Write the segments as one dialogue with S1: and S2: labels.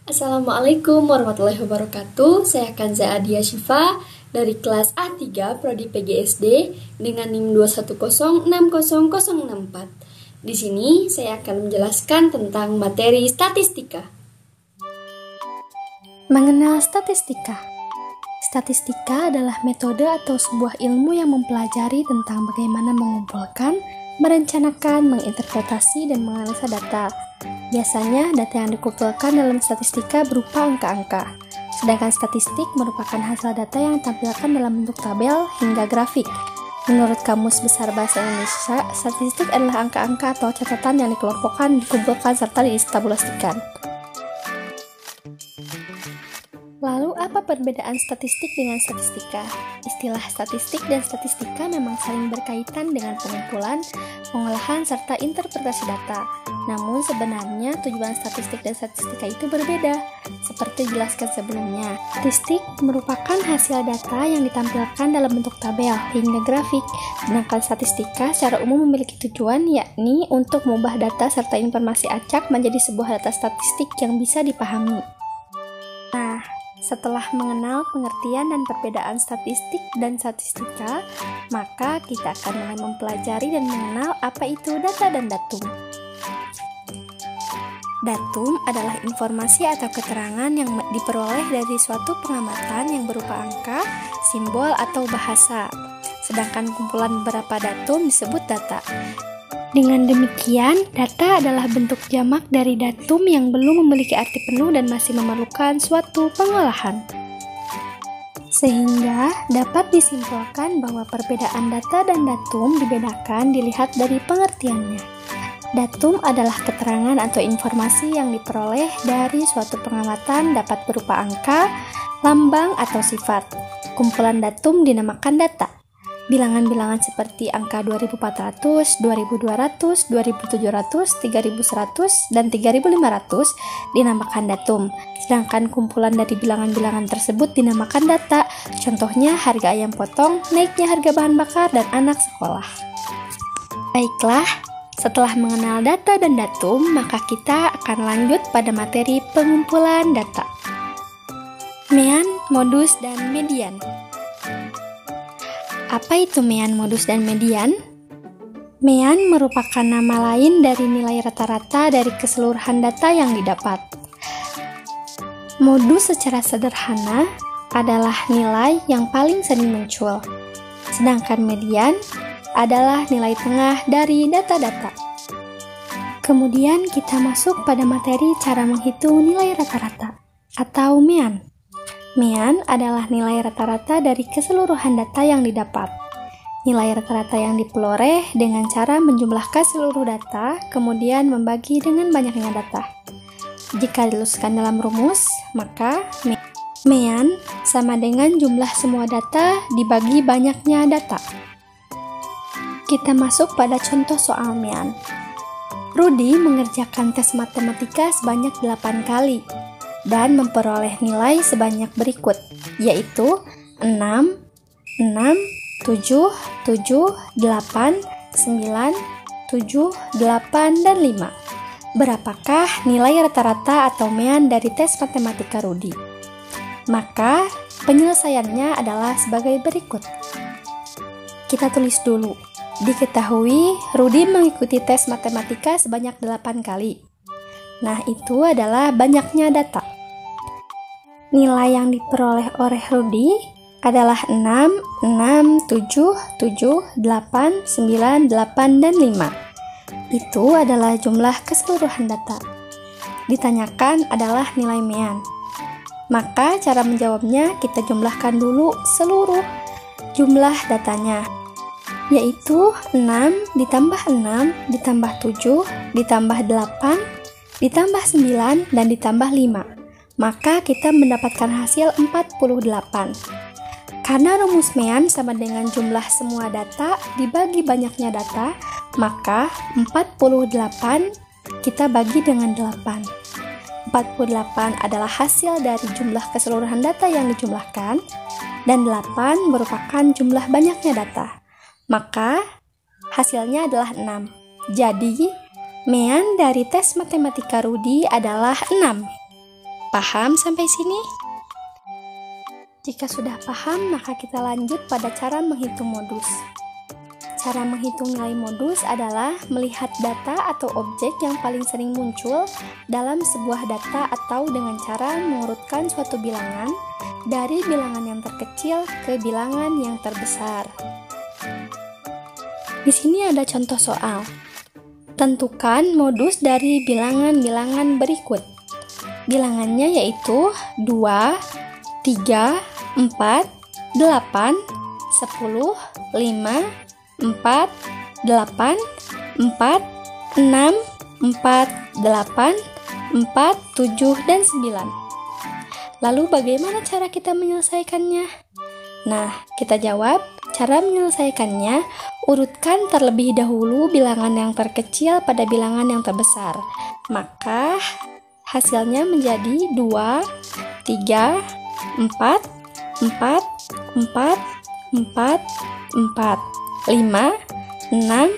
S1: Assalamualaikum warahmatullahi wabarakatuh. Saya Kanza Adia Syifa dari kelas A3 Prodi PGSD dengan NIM 2106064. Di sini saya akan menjelaskan tentang materi statistika.
S2: Mengenal statistika. Statistika adalah metode atau sebuah ilmu yang mempelajari tentang bagaimana mengumpulkan, merencanakan, menginterpretasi, dan menganalisa data. Biasanya, data yang dikumpulkan dalam statistika berupa angka-angka, sedangkan statistik merupakan hasil data yang ditampilkan dalam bentuk tabel hingga grafik. Menurut Kamus Besar Bahasa Indonesia, statistik adalah angka-angka atau catatan yang dikelompokkan, dikumpulkan, serta ditabulasikan. Lalu, apa perbedaan statistik dengan statistika? Istilah statistik dan statistika memang saling berkaitan dengan pengumpulan, pengolahan, serta interpretasi data. Namun sebenarnya tujuan statistik dan statistika itu berbeda. Seperti dijelaskan sebelumnya, statistik merupakan hasil data yang ditampilkan dalam bentuk tabel hingga grafik, sedangkan statistika secara umum memiliki tujuan yakni untuk mengubah data serta informasi acak menjadi sebuah data statistik yang bisa dipahami. Nah, setelah mengenal pengertian dan perbedaan statistik dan statistika, maka kita akan mulai mempelajari dan mengenal apa itu data dan datum. Datum adalah informasi atau keterangan yang diperoleh dari suatu pengamatan yang berupa angka, simbol, atau bahasa. Sedangkan kumpulan beberapa datum disebut data. Dengan demikian, data adalah bentuk jamak dari datum yang belum memiliki arti penuh dan masih memerlukan suatu pengolahan. Sehingga dapat disimpulkan bahwa perbedaan data dan datum dibedakan dilihat dari pengertiannya. Datum adalah keterangan atau informasi yang diperoleh dari suatu pengamatan dapat berupa angka, lambang, atau sifat. Kumpulan datum dinamakan data. Bilangan-bilangan seperti angka 2400, 2200, 2700, 3100, dan 3500 dinamakan datum. Sedangkan kumpulan dari bilangan-bilangan tersebut dinamakan data. Contohnya harga ayam potong, naiknya harga bahan bakar, dan anak sekolah. Baiklah, setelah mengenal data dan datum, maka kita akan lanjut pada materi pengumpulan data. Mean, modus, dan median. Apa itu mean, modus, dan median? Mean merupakan nama lain dari nilai rata-rata dari keseluruhan data yang didapat. Modus secara sederhana adalah nilai yang paling sering muncul, sedangkan median adalah nilai tengah dari data-data. Kemudian kita masuk pada materi cara menghitung nilai rata-rata atau mean. Mean adalah nilai rata-rata dari keseluruhan data yang didapat. Nilai rata-rata yang diperoleh dengan cara menjumlahkan seluruh data, kemudian membagi dengan banyaknya data. Jika diluluskan dalam rumus, maka mean sama dengan jumlah semua data dibagi banyaknya data. Kita masuk pada contoh soal mean. Rudy mengerjakan tes matematika sebanyak 8 kali dan memperoleh nilai sebanyak berikut, yaitu 6, 6, 7, 7, 8, 9, 7, 8, dan 5. Berapakah nilai rata-rata atau mean dari tes matematika Rudy? Maka, penyelesaiannya adalah sebagai berikut. Kita tulis dulu. Diketahui, Rudy mengikuti tes matematika sebanyak 8 kali. Nah, itu adalah banyaknya data. Nilai yang diperoleh oleh Rudy adalah 6, 6, 7, 7, 8, 9, 8, dan 5. Itu adalah jumlah keseluruhan data. Ditanyakan adalah nilai mean. Maka cara menjawabnya kita jumlahkan dulu seluruh jumlah datanya, yaitu 6 ditambah 6 ditambah 7 ditambah 8 ditambah 9 dan ditambah 5. Maka kita mendapatkan hasil 48. Karena rumus mean sama dengan jumlah semua data dibagi banyaknya data, maka 48 kita bagi dengan 8. 48 adalah hasil dari jumlah keseluruhan data yang dijumlahkan, dan 8 merupakan jumlah banyaknya data. Maka hasilnya adalah 6. Jadi, mean dari tes matematika Rudy adalah 6. Paham sampai sini? Jika sudah paham, maka kita lanjut pada cara menghitung modus. Cara menghitung nilai modus adalah melihat data atau objek yang paling sering muncul dalam sebuah data atau dengan cara mengurutkan suatu bilangan dari bilangan yang terkecil ke bilangan yang terbesar. Di sini ada contoh soal. Tentukan modus dari bilangan-bilangan berikut. Bilangannya yaitu 2, 3, 4, 8, 10, 5, 4, 8, 4, 6, 4, 8, 4, 7, dan 9. Lalu bagaimana cara kita menyelesaikannya? Nah, kita jawab, cara menyelesaikannya, urutkan terlebih dahulu bilangan yang terkecil pada bilangan yang terbesar. Maka, hasilnya menjadi 2, 3, 4, 4, 4, 4, 4, 5, 6,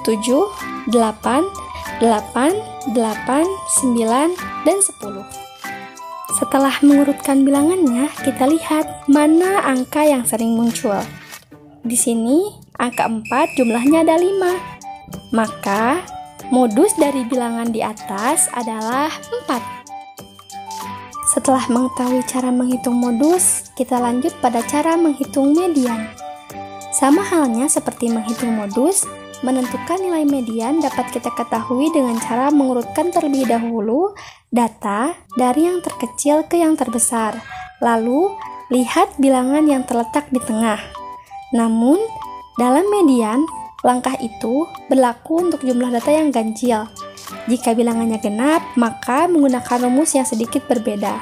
S2: 7, 8, 8, 8, 9, dan 10. Setelah mengurutkan bilangannya, kita lihat mana angka yang sering muncul. Di sini, angka 4 jumlahnya ada 5. Maka, modus dari bilangan di atas adalah 4. Setelah mengetahui cara menghitung modus, kita lanjut pada cara menghitung median. Sama halnya seperti menghitung modus, menentukan nilai median dapat kita ketahui dengan cara mengurutkan terlebih dahulu data dari yang terkecil ke yang terbesar. Lalu, lihat bilangan yang terletak di tengah. Namun, dalam median, langkah itu berlaku untuk jumlah data yang ganjil. Jika bilangannya genap, maka menggunakan rumus yang sedikit berbeda.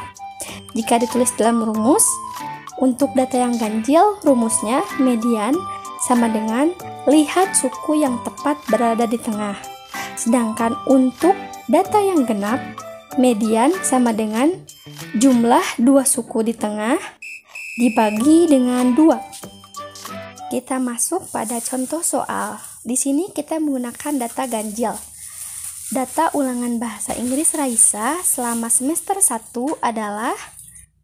S2: Jika ditulis dalam rumus, untuk data yang ganjil, rumusnya median sama dengan lihat suku yang tepat berada di tengah. Sedangkan untuk data yang genap, median sama dengan jumlah dua suku di tengah dibagi dengan 2. Kita masuk pada contoh soal. Di sini kita menggunakan data ganjil. Data ulangan bahasa Inggris Raisa selama semester 1 adalah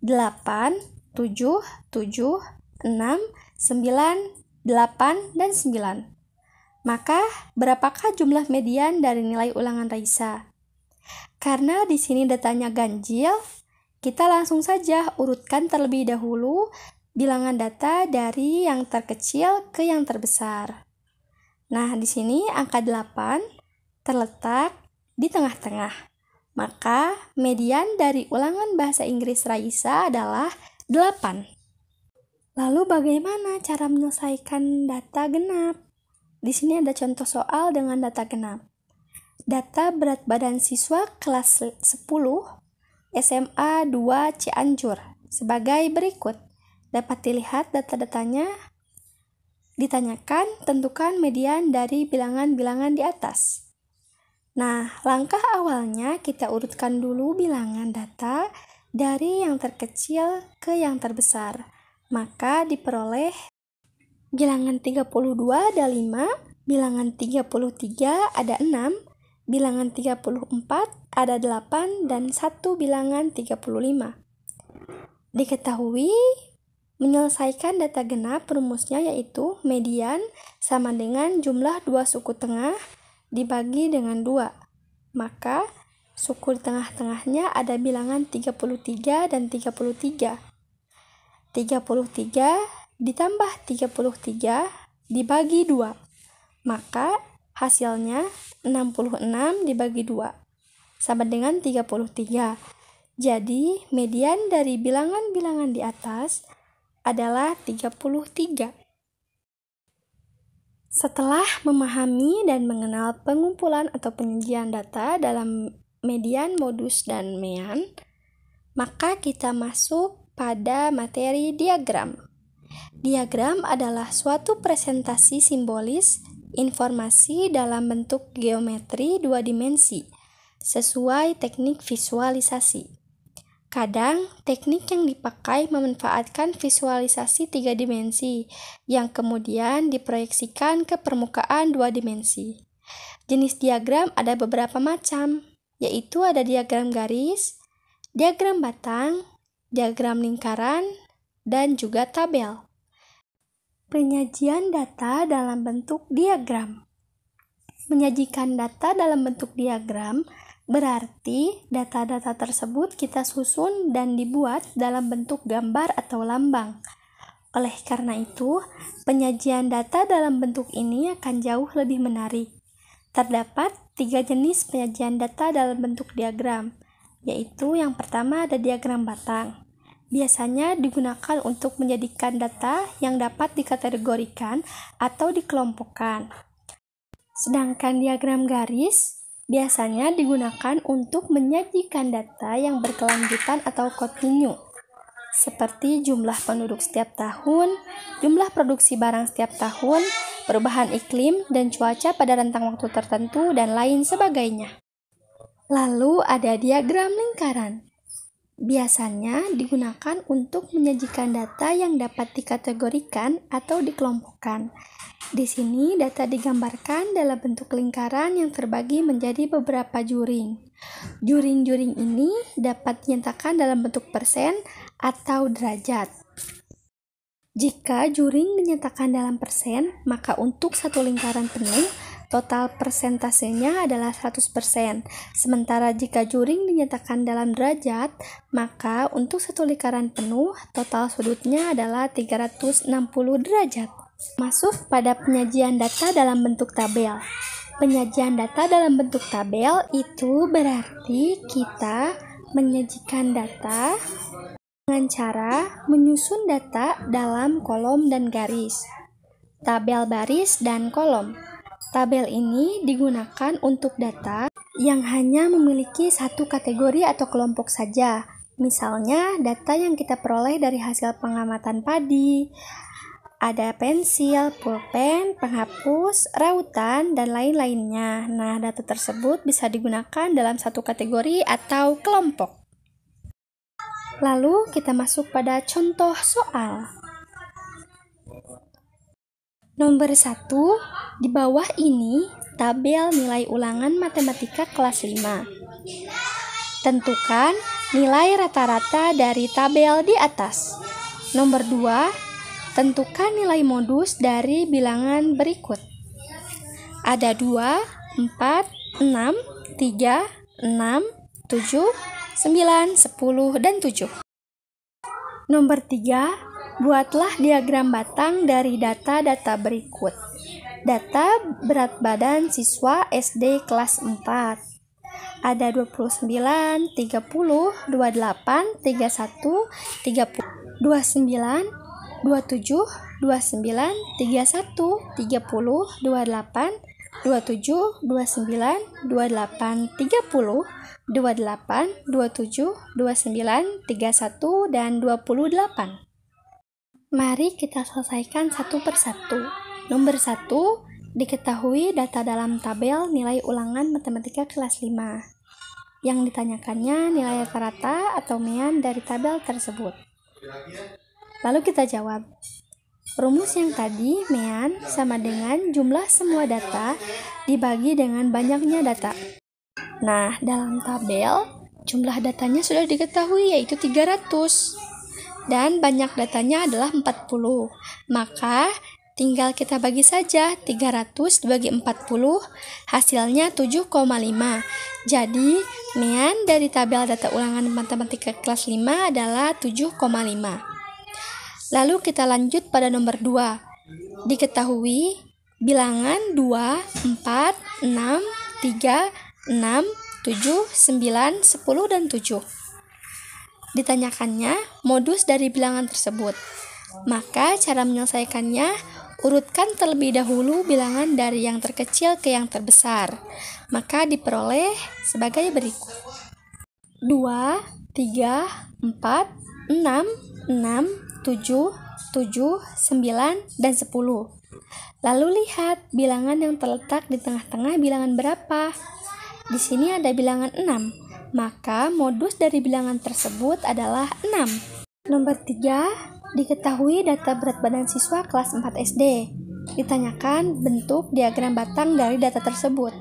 S2: 8, 7, 7, 6, 9, 8, dan 9. Maka, berapakah jumlah median dari nilai ulangan Raisa? Karena di sini datanya ganjil, kita langsung saja urutkan terlebih dahulu bilangan data dari yang terkecil ke yang terbesar. Nah, di sini angka 8 terletak di tengah-tengah. Maka, median dari ulangan bahasa Inggris Raisa adalah 8. Lalu bagaimana cara menyelesaikan data genap? Di sini ada contoh soal dengan data genap. Data berat badan siswa kelas 10 SMA 2 Cianjur sebagai berikut. Dapat dilihat data-datanya. Ditanyakan, tentukan median dari bilangan-bilangan di atas. Nah, langkah awalnya kita urutkan dulu bilangan data dari yang terkecil ke yang terbesar. Maka diperoleh bilangan 32 ada 5, bilangan 33 ada 6, bilangan 34 ada 8, dan 1 bilangan 35. Diketahui menyelesaikan data genap rumusnya yaitu median sama dengan jumlah dua suku tengah dibagi dengan 2. Maka suku di tengah-tengahnya ada bilangan 33 dan 33. 33 ditambah 33 dibagi 2. Maka hasilnya 66 dibagi 2 sama dengan 33. Jadi median dari bilangan-bilangan di atas adalah 33. Setelah memahami dan mengenal pengumpulan atau penyajian data dalam median, modus, dan mean, maka kita masuk pada materi diagram. Diagram adalah suatu presentasi simbolis informasi dalam bentuk geometri 2 dimensi sesuai teknik visualisasi. Kadang, teknik yang dipakai memanfaatkan visualisasi 3 dimensi yang kemudian diproyeksikan ke permukaan 2 dimensi. Jenis diagram ada beberapa macam, yaitu ada diagram garis, diagram batang, diagram lingkaran, dan juga tabel. Penyajian data dalam bentuk diagram. Menyajikan data dalam bentuk diagram berarti data-data tersebut kita susun dan dibuat dalam bentuk gambar atau lambang. Oleh karena itu, penyajian data dalam bentuk ini akan jauh lebih menarik. Terdapat 3 jenis penyajian data dalam bentuk diagram, yaitu yang pertama ada diagram batang. Biasanya digunakan untuk menjadikan data yang dapat dikategorikan atau dikelompokkan. Sedangkan diagram garis biasanya digunakan untuk menyajikan data yang berkelanjutan atau kontinu, seperti jumlah penduduk setiap tahun, jumlah produksi barang setiap tahun, perubahan iklim dan cuaca pada rentang waktu tertentu, dan lain sebagainya. Lalu ada diagram lingkaran. Biasanya digunakan untuk menyajikan data yang dapat dikategorikan atau dikelompokkan. Di sini data digambarkan dalam bentuk lingkaran yang terbagi menjadi beberapa juring. Juring-juring ini dapat dinyatakan dalam bentuk persen atau derajat. Jika juring dinyatakan dalam persen, maka untuk satu lingkaran penuh, total persentasenya adalah 100%. Sementara jika juring dinyatakan dalam derajat, maka untuk satu lingkaran penuh, total sudutnya adalah 360 derajat. Masuk pada penyajian data dalam bentuk tabel. Penyajian data dalam bentuk tabel itu berarti kita menyajikan data dengan cara menyusun data dalam kolom dan garis, tabel baris, dan kolom. Tabel ini digunakan untuk data yang hanya memiliki satu kategori atau kelompok saja. Misalnya, data yang kita peroleh dari hasil pengamatan padi, ada pensil, pulpen, penghapus, rautan, dan lain-lainnya. Nah, data tersebut bisa digunakan dalam satu kategori atau kelompok. Lalu kita masuk pada contoh soal. Nomor 1, di bawah ini tabel nilai ulangan matematika kelas 5. Tentukan nilai rata-rata dari tabel di atas. Nomor 2, tentukan nilai modus dari bilangan berikut. Ada 2, 4, 6, 3, 6, 7, 9, 10, dan 7. Nomor 3, buatlah diagram batang dari data-data berikut. Data berat badan siswa SD kelas 4. Ada 29, 30, 28, 31, 30, 29, 27, 29, 31, 30, 28, 27, 29, 28, 30, 28, 27, 29, 31, dan 28. Mari kita selesaikan satu persatu. Nomor 1, diketahui data dalam tabel nilai ulangan matematika kelas 5. Yang ditanyakannya nilai rata-rata atau mean dari tabel tersebut. Lalu kita jawab. Rumus yang tadi, mean, sama dengan jumlah semua data dibagi dengan banyaknya data. Nah, dalam tabel, jumlah datanya sudah diketahui, yaitu 300. Dan banyak datanya adalah 40. Maka, tinggal kita bagi saja 300 dibagi 40, hasilnya 7,5. Jadi, mean dari tabel data ulangan matematika kelas 5 adalah 7,5. Lalu kita lanjut pada nomor 2. Diketahui bilangan 2, 4, 6, 3, 6, 7, 9, 10, dan 7. Ditanyakannya modus dari bilangan tersebut. Maka cara menyelesaikannya, urutkan terlebih dahulu bilangan dari yang terkecil ke yang terbesar. Maka diperoleh sebagai berikut. 2, 3, 4, 6, 6, 7, 7, 9, dan 10. Lalu lihat bilangan yang terletak di tengah-tengah bilangan berapa. Di sini ada bilangan 6, maka modus dari bilangan tersebut adalah 6. Nomor 3, diketahui data berat badan siswa kelas 4 SD. Ditanyakan bentuk diagram batang dari data tersebut.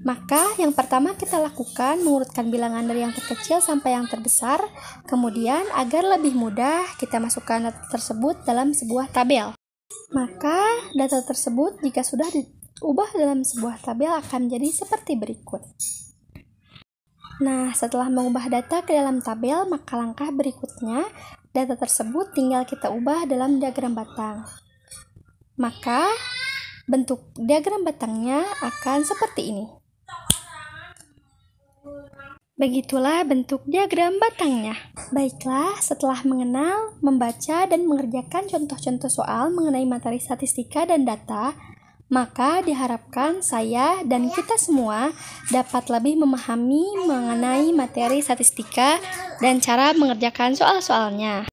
S2: Maka yang pertama kita lakukan mengurutkan bilangan dari yang terkecil sampai yang terbesar. Kemudian agar lebih mudah kita masukkan data tersebut dalam sebuah tabel. Maka data tersebut jika sudah diubah dalam sebuah tabel akan jadi seperti berikut. Nah, setelah mengubah data ke dalam tabel, maka langkah berikutnya data tersebut tinggal kita ubah dalam diagram batang. Maka bentuk diagram batangnya akan seperti ini. Begitulah bentuk diagram batangnya. Baiklah, setelah mengenal, membaca, dan mengerjakan contoh-contoh soal mengenai materi statistika dan data, maka diharapkan saya dan kita semua dapat lebih memahami mengenai materi statistika dan cara mengerjakan soal-soalnya.